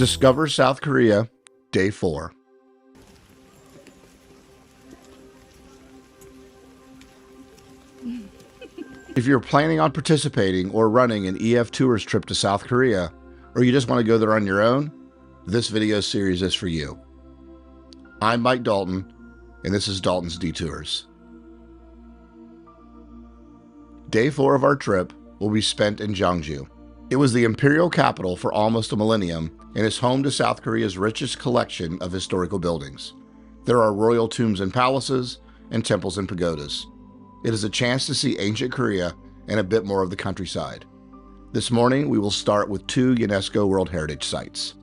Discover South Korea, Day 4. If you're planning on participating or running an EF Tours trip to South Korea, or you just want to go there on your own, this video series is for you. I'm Mike Dalton, and this is Dalton's Detours. Day 4 of our trip will be spent in Gyeongju. It was the imperial capital for almost a millennium and is home to South Korea's richest collection of historical buildings. There are royal tombs and palaces, and temples and pagodas. It is a chance to see ancient Korea and a bit more of the countryside. This morning, we will start with 2 UNESCO World Heritage Sites.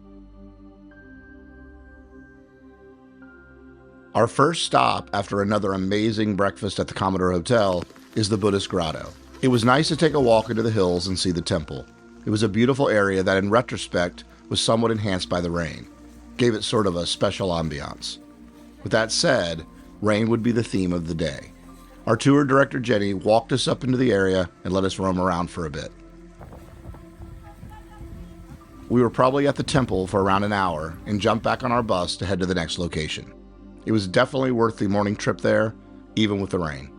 Our first stop after another amazing breakfast at the Commodore Hotel is the Buddhist Grotto. It was nice to take a walk into the hills and see the temple. It was a beautiful area that in retrospect was somewhat enhanced by the rain, gave it sort of a special ambiance. With that said, rain would be the theme of the day. Our tour director Jenny walked us up into the area and let us roam around for a bit. We were probably at the temple for around an hour and jumped back on our bus to head to the next location. It was definitely worth the morning trip there, even with the rain.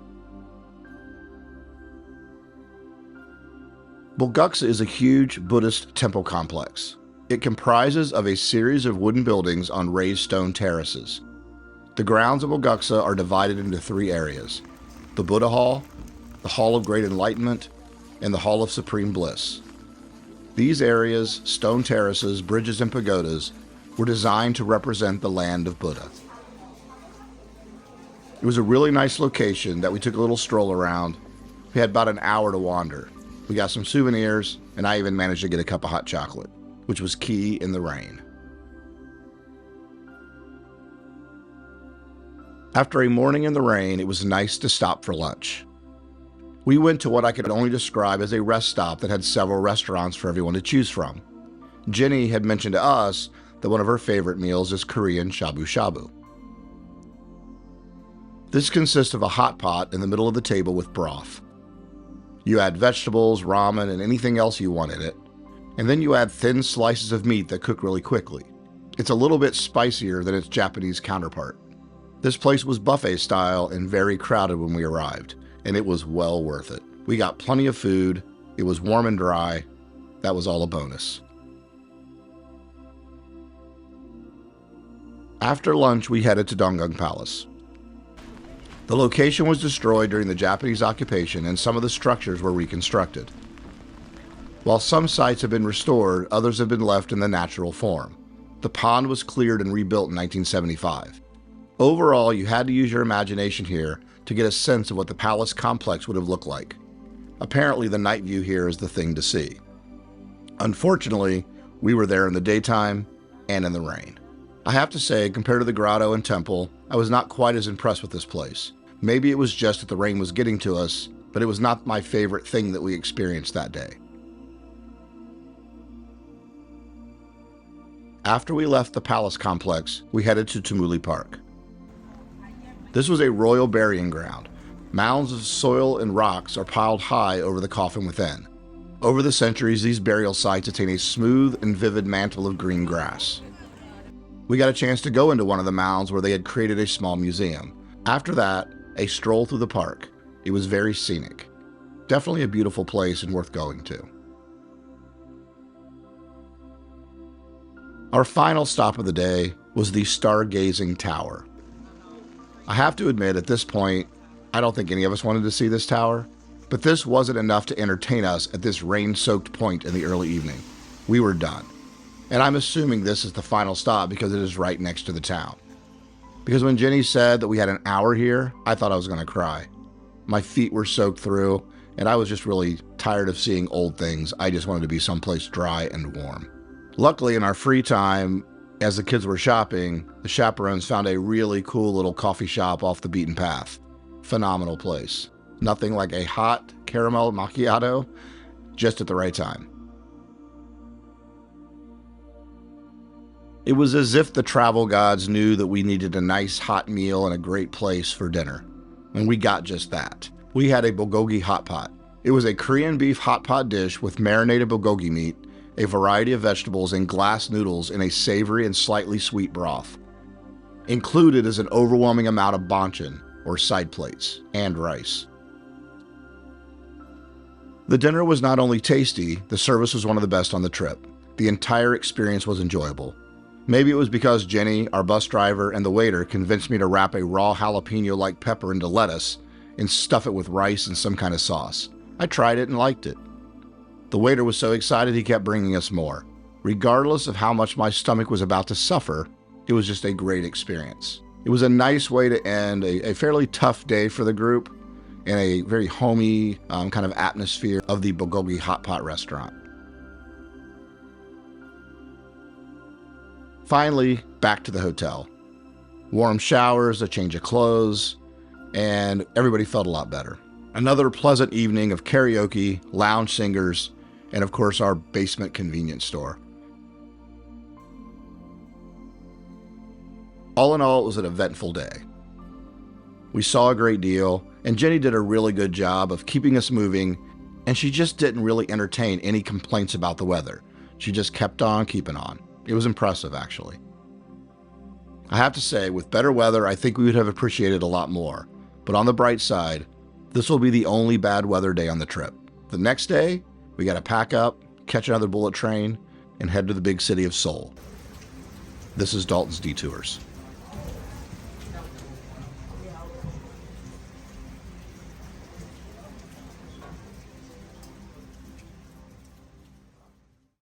Bulguksa is a huge Buddhist temple complex. It comprises of a series of wooden buildings on raised stone terraces. The grounds of Bulguksa are divided into 3 areas: the Buddha Hall, the Hall of Great Enlightenment, and the Hall of Supreme Bliss. These areas, stone terraces, bridges, and pagodas were designed to represent the land of Buddha. It was a really nice location that we took a little stroll around. We had about an hour to wander. We got some souvenirs, and I even managed to get a cup of hot chocolate, which was key in the rain. After a morning in the rain, it was nice to stop for lunch. We went to what I could only describe as a rest stop that had several restaurants for everyone to choose from. Jenny had mentioned to us that one of her favorite meals is Korean Shabu Shabu. This consists of a hot pot in the middle of the table with broth. You add vegetables, ramen, and anything else you want in it, and then you add thin slices of meat that cook really quickly. It's a little bit spicier than its Japanese counterpart. This place was buffet style and very crowded when we arrived, and it was well worth it. We got plenty of food, it was warm and dry, that was all a bonus. After lunch, we headed to Donggung Palace. The location was destroyed during the Japanese occupation and some of the structures were reconstructed. While some sites have been restored, others have been left in the natural form. The pond was cleared and rebuilt in 1975. Overall, you had to use your imagination here to get a sense of what the palace complex would have looked like. Apparently, the night view here is the thing to see. Unfortunately, we were there in the daytime and in the rain. I have to say, compared to the grotto and temple, I was not quite as impressed with this place. Maybe it was just that the rain was getting to us, but it was not my favorite thing that we experienced that day. After we left the palace complex, we headed to Tumuli Park. This was a royal burying ground. Mounds of soil and rocks are piled high over the coffin within. Over the centuries, these burial sites attain a smooth and vivid mantle of green grass. We got a chance to go into one of the mounds where they had created a small museum. After that, a stroll through the park. It was very scenic. Definitely a beautiful place and worth going to. Our final stop of the day was the Stargazing Tower. I have to admit, at this point, I don't think any of us wanted to see this tower, but this wasn't enough to entertain us at this rain-soaked point in the early evening. We were done. And I'm assuming this is the final stop because it is right next to the town. Because when Jenny said that we had an hour here, I thought I was going to cry. My feet were soaked through, and I was just really tired of seeing old things. I just wanted to be someplace dry and warm. Luckily, in our free time, as the kids were shopping, the chaperones found a really cool little coffee shop off the beaten path. Phenomenal place. Nothing like a hot caramel macchiato, just at the right time. It was as if the travel gods knew that we needed a nice hot meal and a great place for dinner. And we got just that. We had a bulgogi hot pot. It was a Korean beef hot pot dish with marinated bulgogi meat a variety of vegetables, and glass noodles in a savory and slightly sweet broth. Included is an overwhelming amount of banchan, or side plates, and rice. The dinner was not only tasty, the service was one of the best on the trip. The entire experience was enjoyable. Maybe it was because Jenny, our bus driver, and the waiter convinced me to wrap a raw jalapeno-like pepper into lettuce and stuff it with rice and some kind of sauce. I tried it and liked it. The waiter was so excited he kept bringing us more. Regardless of how much my stomach was about to suffer, it was just a great experience. It was a nice way to end a fairly tough day for the group in a very homey kind of atmosphere of the Bulgolgi hot pot restaurant. Finally, back to the hotel. Warm showers, a change of clothes, and everybody felt a lot better. Another pleasant evening of karaoke, lounge singers, and of course our basement convenience store. All in all, it was an eventful day. We saw a great deal, and Jenny did a really good job of keeping us moving, and she just didn't really entertain any complaints about the weather. She just kept on keeping on. It was impressive, actually. I have to say, with better weather, I think we would have appreciated a lot more. But on the bright side, this will be the only bad weather day on the trip. The next day, we got to pack up, catch another bullet train, and head to the big city of Seoul. This is Dalton's Detours.